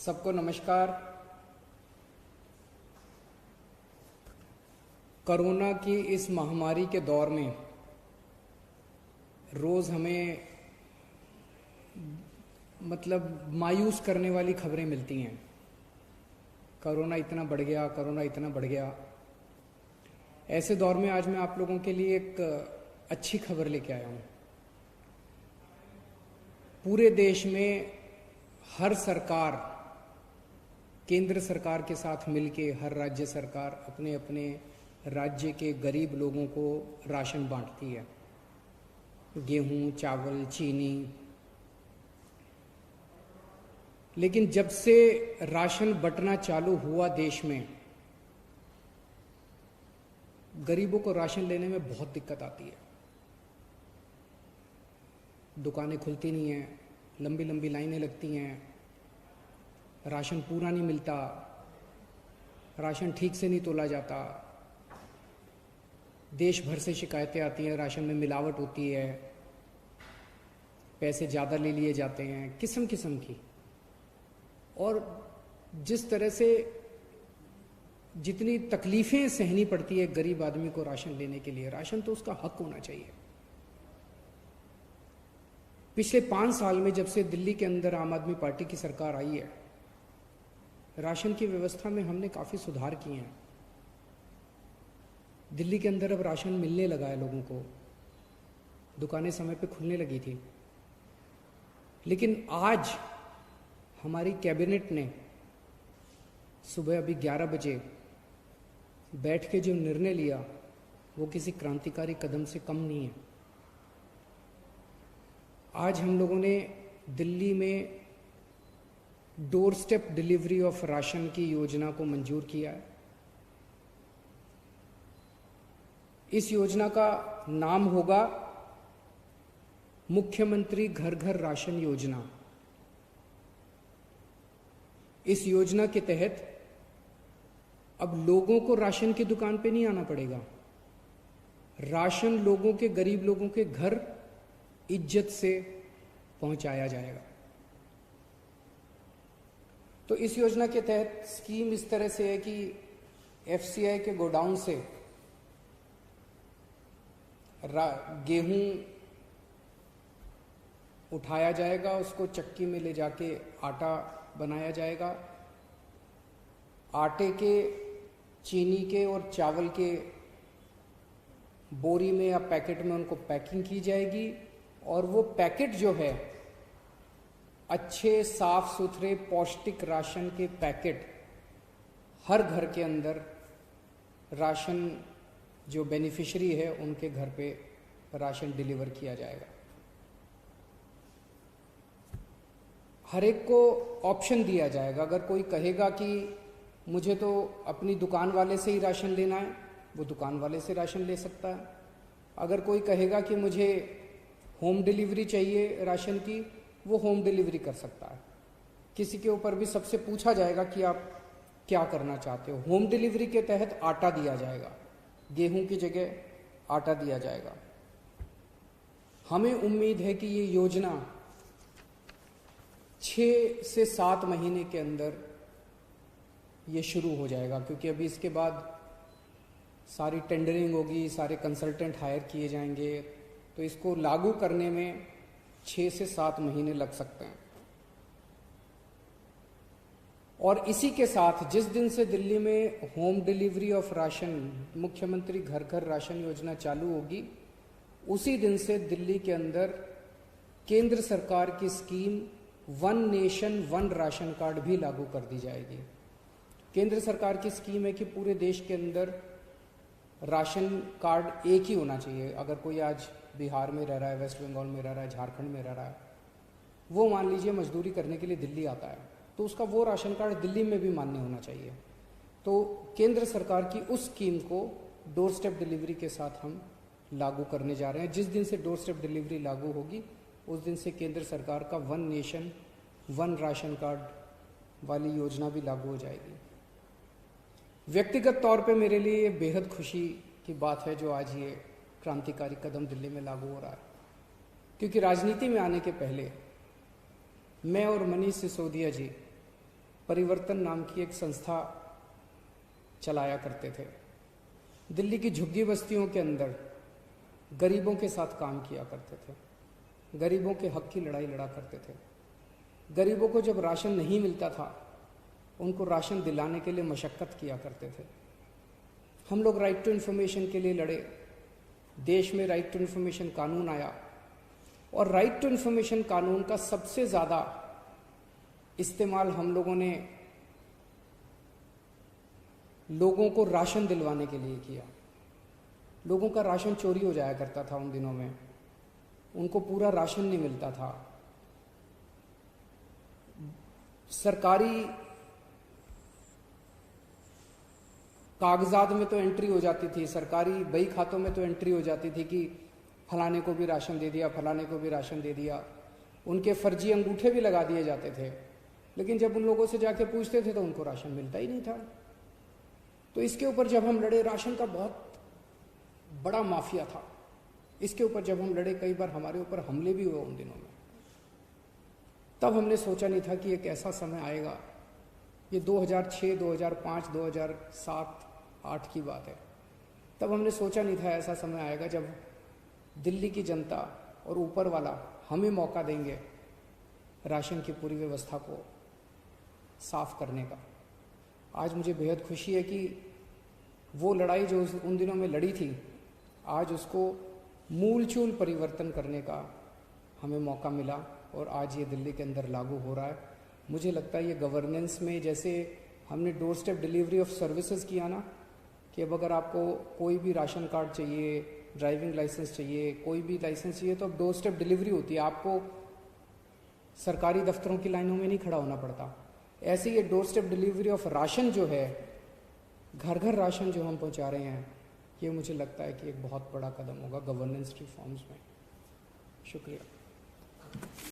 सबको नमस्कार। कोरोना की इस महामारी के दौर में रोज़ हमें मायूस करने वाली खबरें मिलती हैं। कोरोना इतना बढ़ गया, कोरोना इतना बढ़ गया। ऐसे दौर में आज मैं आप लोगों के लिए एक अच्छी खबर लेके आया हूँ। पूरे देश में हर सरकार, केंद्र सरकार के साथ मिलके हर राज्य सरकार अपने अपने राज्य के गरीब लोगों को राशन बांटती है। गेहूं, चावल, चीनी। लेकिन जब से राशन बंटना चालू हुआ देश में, गरीबों को राशन लेने में बहुत दिक्कत आती है। दुकानें खुलती नहीं हैं, लंबी लंबी लाइनें लगती हैं, राशन पूरा नहीं मिलता, राशन ठीक से नहीं तोला जाता। देश भर से शिकायतें आती हैं, राशन में मिलावट होती है, पैसे ज़्यादा ले लिए जाते हैं, किस्म किस्म की। और जिस तरह से जितनी तकलीफ़ें सहनी पड़ती है गरीब आदमी को राशन लेने के लिए, राशन तो उसका हक होना चाहिए। पिछले 5 साल में जब से दिल्ली के अंदर आम आदमी पार्टी की सरकार आई है, राशन की व्यवस्था में हमने काफ़ी सुधार किए हैं। दिल्ली के अंदर अब राशन मिलने लगा है लोगों को, दुकानें समय पे खुलने लगी थी। लेकिन आज हमारी कैबिनेट ने सुबह अभी 11 बजे बैठ के जो निर्णय लिया, वो किसी क्रांतिकारी कदम से कम नहीं है। आज हम लोगों ने दिल्ली में door step delivery of ration की योजना को मंजूर किया है। इस योजना का नाम होगा मुख्यमंत्री घर घर राशन योजना। इस योजना के तहत अब लोगों को राशन की दुकान पे नहीं आना पड़ेगा। राशन लोगों के, गरीब लोगों के घर इज्जत से पहुंचाया जाएगा। तो इस योजना के तहत स्कीम इस तरह से है कि एफसीआई के गोडाउन से गेहूं उठाया जाएगा, उसको चक्की में ले जाके आटा बनाया जाएगा। आटे के, चीनी के और चावल के बोरी में या पैकेट में उनको पैकिंग की जाएगी। और वो पैकेट जो है, अच्छे साफ सुथरे पौष्टिक राशन के पैकेट हर घर के अंदर राशन जो बेनिफिशियरी है उनके घर पे राशन डिलीवर किया जाएगा। हर एक को ऑप्शन दिया जाएगा। अगर कोई कहेगा कि मुझे तो अपनी दुकान वाले से ही राशन लेना है, वो दुकान वाले से राशन ले सकता है। अगर कोई कहेगा कि मुझे होम डिलीवरी चाहिए राशन की, वो होम डिलीवरी कर सकता है। किसी के ऊपर भी सबसे पूछा जाएगा कि आप क्या करना चाहते हो। होम डिलीवरी के तहत आटा दिया जाएगा, गेहूं की जगह आटा दिया जाएगा। हमें उम्मीद है कि ये योजना 6 से 7 महीने के अंदर ये शुरू हो जाएगा, क्योंकि अभी इसके बाद सारी टेंडरिंग होगी, सारे कंसल्टेंट हायर किए जाएंगे। तो इसको लागू करने में 6 से 7 महीने लग सकते हैं। और इसी के साथ जिस दिन से दिल्ली में होम डिलीवरी ऑफ राशन, मुख्यमंत्री घर घर राशन योजना चालू होगी, उसी दिन से दिल्ली के अंदर केंद्र सरकार की scheme one nation one ration card भी लागू कर दी जाएगी। केंद्र सरकार की स्कीम है कि पूरे देश के अंदर राशन कार्ड एक ही होना चाहिए। अगर कोई आज बिहार में रह रहा है, वेस्ट बंगाल में रह रहा है, झारखंड में रह रहा है, वो मान लीजिए मजदूरी करने के लिए दिल्ली आता है, तो उसका वो राशन कार्ड दिल्ली में भी मान्य होना चाहिए। तो केंद्र सरकार की उस स्कीम को डोर स्टेप डिलीवरी के साथ हम लागू करने जा रहे हैं। जिस दिन से डोर स्टेप डिलीवरी लागू होगी, उस दिन से केंद्र सरकार का one nation one ration card वाली योजना भी लागू हो जाएगी। व्यक्तिगत तौर पे मेरे लिए ये बेहद खुशी की बात है जो आज ये क्रांतिकारी कदम दिल्ली में लागू हो रहा है, क्योंकि राजनीति में आने के पहले मैं और मनीष सिसोदिया जी परिवर्तन नाम की एक संस्था चलाया करते थे। दिल्ली की झुग्गी बस्तियों के अंदर गरीबों के साथ काम किया करते थे, गरीबों के हक की लड़ाई लड़ा करते थे। गरीबों को जब राशन नहीं मिलता था, उनको राशन दिलाने के लिए मशक्कत किया करते थे। हम लोग राइट टू इन्फॉर्मेशन के लिए लड़े, देश में राइट टू इन्फॉर्मेशन कानून आया, और राइट टू इन्फॉर्मेशन कानून का सबसे ज़्यादा इस्तेमाल हम लोगों ने लोगों को राशन दिलवाने के लिए किया। लोगों का राशन चोरी हो जाया करता था उन दिनों में, उनको पूरा राशन नहीं मिलता था। सरकारी कागजात में तो एंट्री हो जाती थी, सरकारी बही खातों में तो एंट्री हो जाती थी कि फलाने को भी राशन दे दिया, फलाने को भी राशन दे दिया। उनके फर्जी अंगूठे भी लगा दिए जाते थे, लेकिन जब उन लोगों से जाके पूछते थे तो उनको राशन मिलता ही नहीं था। तो इसके ऊपर जब हम लड़े, राशन का बहुत बड़ा माफिया था, इसके ऊपर जब हम लड़े, कई बार हमारे ऊपर हमले भी हुए उन दिनों में। तब हमने सोचा नहीं था कि एक ऐसा समय आएगा, ये 2006, 2005, 2007-8 की बात है। तब हमने सोचा नहीं था ऐसा समय आएगा जब दिल्ली की जनता और ऊपर वाला हमें मौका देंगे राशन की पूरी व्यवस्था को साफ करने का। आज मुझे बेहद खुशी है कि वो लड़ाई जो उन दिनों में लड़ी थी, आज उसको मूलचूल परिवर्तन करने का हमें मौका मिला, और आज ये दिल्ली के अंदर लागू हो रहा है। मुझे लगता है ये गवर्नेंस में, जैसे हमने door step delivery of services किया ना, कि अब अगर आपको कोई भी राशन कार्ड चाहिए, ड्राइविंग लाइसेंस चाहिए, कोई भी लाइसेंस चाहिए, तो अब डोर स्टेप डिलीवरी होती है, आपको सरकारी दफ्तरों की लाइनों में नहीं खड़ा होना पड़ता। ऐसे ये door step delivery of ration जो है, घर घर राशन जो हम पहुंचा रहे हैं, ये मुझे लगता है कि एक बहुत बड़ा कदम होगा गवर्नेंस रिफॉर्म्स में। शुक्रिया।